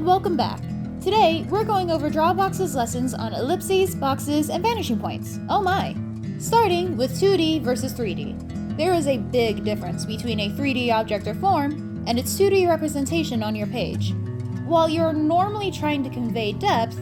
and welcome back. Today, we're going over Drawabox's lessons on ellipses, boxes, and vanishing points. Oh my! Starting with 2D versus 3D. There is a big difference between a 3D object or form and its 2D representation on your page. While you're normally trying to convey depth,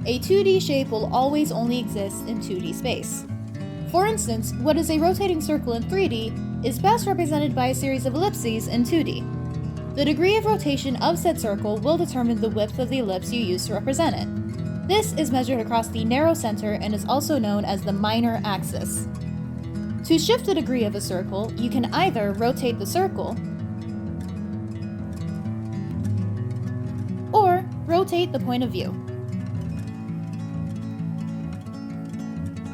a 2D shape will always only exist in 2D space. For instance, what is a rotating circle in 3D is best represented by a series of ellipses in 2D. The degree of rotation of said circle will determine the width of the ellipse you use to represent it. This is measured across the narrow center and is also known as the minor axis. To shift the degree of a circle, you can either rotate the circle or rotate the point of view.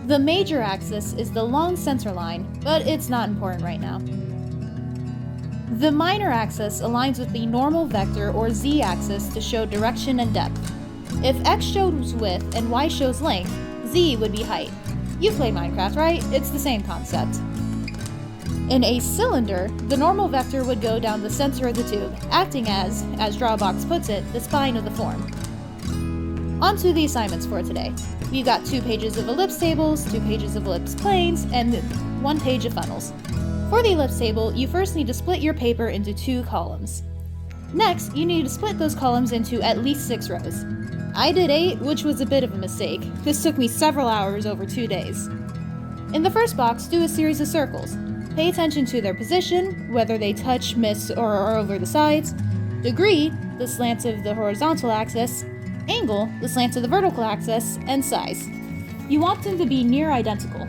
The major axis is the long center line, but it's not important right now. The minor axis aligns with the normal vector or z-axis to show direction and depth. If x shows width and y shows length, z would be height. You've played Minecraft, right? It's the same concept. In a cylinder, the normal vector would go down the center of the tube, acting as Drawabox puts it, the spine of the form. On to the assignments for today. We've got 2 pages of ellipse tables, 2 pages of ellipse planes, and 1 page of funnels. For the ellipse table, you first need to split your paper into 2 columns. Next, you need to split those columns into at least 6 rows. I did 8, which was a bit of a mistake. This took me several hours over 2 days. In the first box, do a series of circles. Pay attention to their position, whether they touch, miss, or are over the sides, degree, the slant of the horizontal axis, angle, the slant of the vertical axis, and size. You want them to be near identical.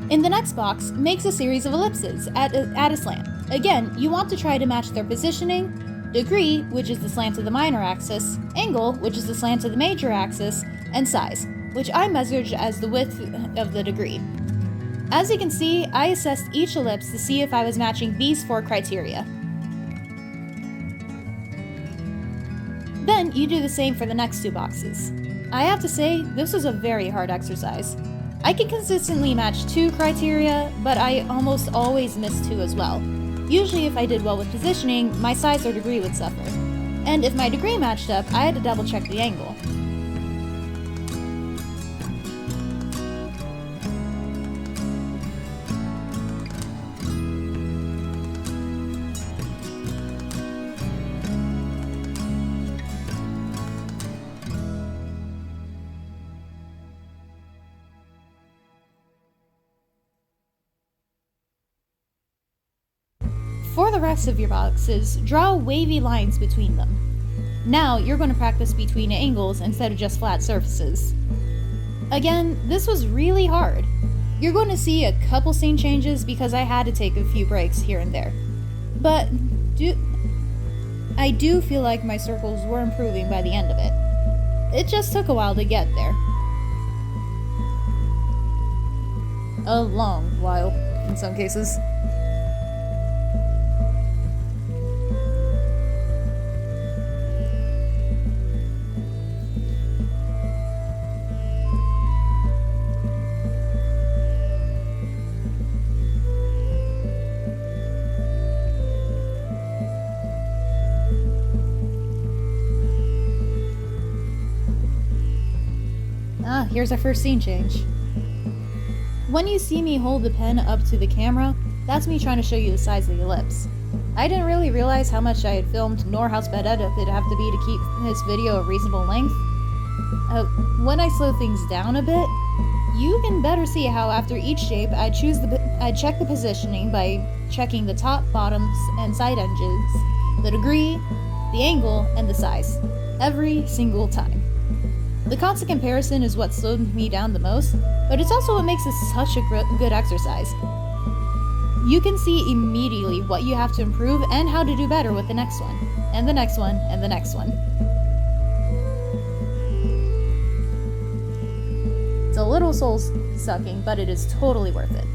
In the next box, make a series of ellipses at a slant. Again, you want to try to match their positioning, degree, which is the slant of the minor axis, angle, which is the slant of the major axis, and size, which I measured as the width of the degree. As you can see, I assessed each ellipse to see if I was matching these 4 criteria. Then you do the same for the next 2 boxes. I have to say, this was a very hard exercise. I can consistently match 2 criteria, but I almost always miss 2 as well. Usually if I did well with positioning, my size or degree would suffer. And if my degree matched up, I had to double check the angle. For the rest of your boxes, draw wavy lines between them. Now you're going to practice between angles instead of just flat surfaces. Again, this was really hard. You're going to see a couple scene changes because I had to take a few breaks here and there. But I do feel like my circles were improving by the end of it. It just took a while to get there. A long while, in some cases. Here's our first scene change. When you see me hold the pen up to the camera, that's me trying to show you the size of the ellipse. I didn't really realize how much I had filmed nor how sped up it'd have to be to keep this video a reasonable length. When I slow things down a bit, you can better see how after each shape I check the positioning by checking the top, bottoms, and side edges, the degree, the angle, and the size, every single time. The constant comparison is what slowed me down the most, but it's also what makes this such a good exercise. You can see immediately what you have to improve and how to do better with the next one, and the next one, and the next one. It's a little soul-sucking, but it is totally worth it.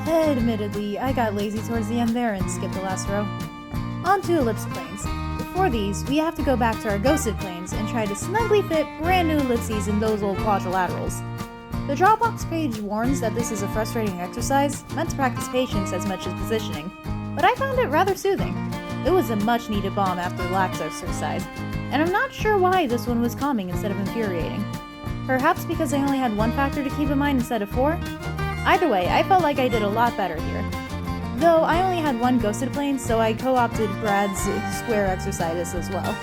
Admittedly, I got lazy towards the end there and skipped the last row. On to ellipse planes. Before these, we have to go back to our ghosted planes and try to snugly fit brand new ellipses in those old quadrilaterals. The Drawabox page warns that this is a frustrating exercise, meant to practice patience as much as positioning, but I found it rather soothing. It was a much needed balm after the lax exercise, and I'm not sure why this one was calming instead of infuriating. Perhaps because I only had one factor to keep in mind instead of 4? Either way, I felt like I did a lot better here. Though I only had one ghosted plane, so I co-opted Brad's square exercises as well.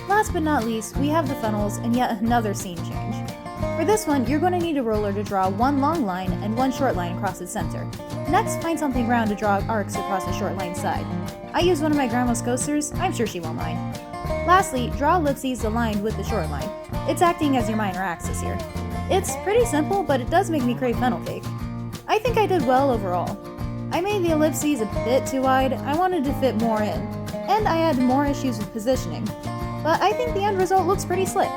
Last but not least, we have the funnels and yet another scene change. For this one, you're going to need a roller to draw one long line and one short line across its center. Next, find something round to draw arcs across the short line side. I used one of my grandma's coasters, I'm sure she won't mind. Lastly, draw ellipses aligned with the short line. It's acting as your minor axis here. It's pretty simple, but it does make me crave funnel cake. I think I did well overall. I made the ellipses a bit too wide, I wanted to fit more in, and I had more issues with positioning. But I think the end result looks pretty slick.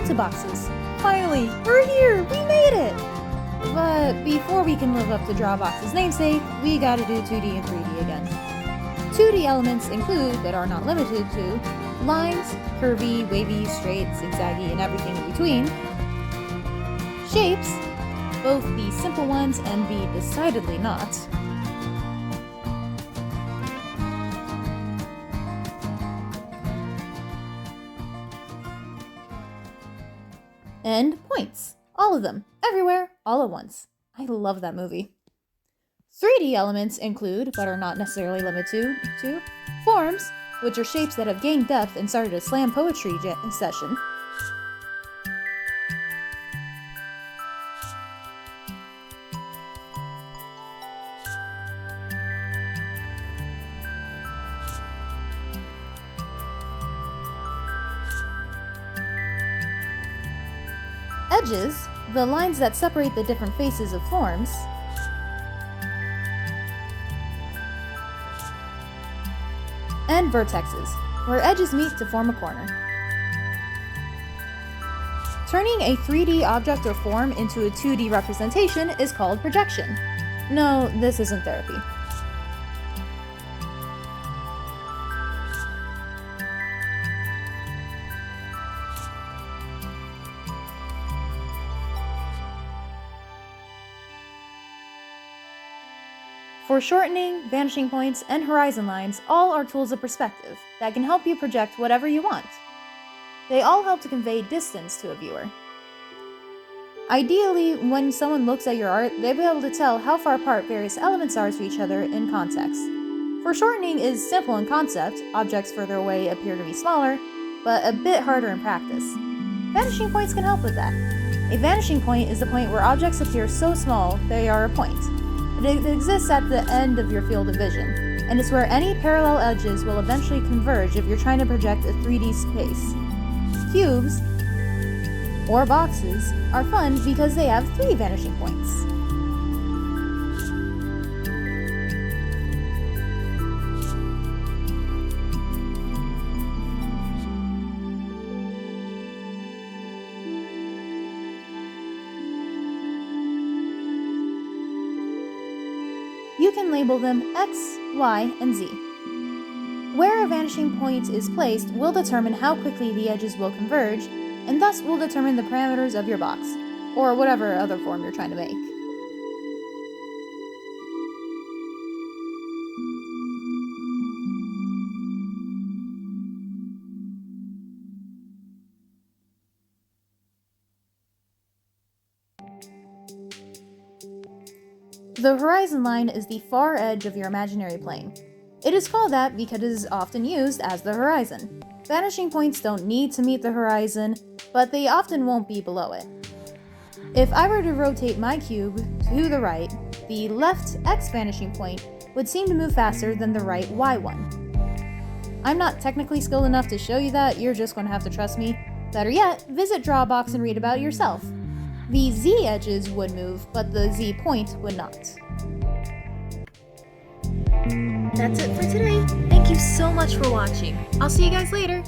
To boxes. Finally, we're here! We made it! But before we can live up to Drawabox's namesake, we gotta do 2D and 3D again. 2D elements include, but are not limited to, lines, curvy, wavy, straight, zigzaggy, and everything in between. Shapes, both the simple ones and the decidedly not. And points. All of them. Everywhere. All at once. I love that movie. 3D elements include, but are not necessarily limited to, forms, which are shapes that have gained depth and started a slam poetry session. Edges, the lines that separate the different faces of forms. And vertexes, where edges meet to form a corner. Turning a 3D object or form into a 2D representation is called projection. No, this isn't therapy. Foreshortening, vanishing points, and horizon lines all are tools of perspective that can help you project whatever you want. They all help to convey distance to a viewer. Ideally, when someone looks at your art, they'll be able to tell how far apart various elements are to each other in context. Foreshortening is simple in concept, objects further away appear to be smaller, but a bit harder in practice. Vanishing points can help with that. A vanishing point is the point where objects appear so small they are a point. It exists at the end of your field of vision, and it's where any parallel edges will eventually converge if you're trying to project a 3D space. Cubes, or boxes, are fun because they have 3 vanishing points. You can label them X, Y, and Z. Where a vanishing point is placed will determine how quickly the edges will converge, and thus will determine the parameters of your box, or whatever other form you're trying to make. The horizon line is the far edge of your imaginary plane. It is called that because it is often used as the horizon. Vanishing points don't need to meet the horizon, but they often won't be below it. If I were to rotate my cube to the right, the left X vanishing point would seem to move faster than the right Y one. I'm not technically skilled enough to show you that, you're just going to have to trust me. Better yet, visit Drawabox and read about it yourself. The Z edges would move, but the Z point would not. That's it for today. Thank you so much for watching. I'll see you guys later.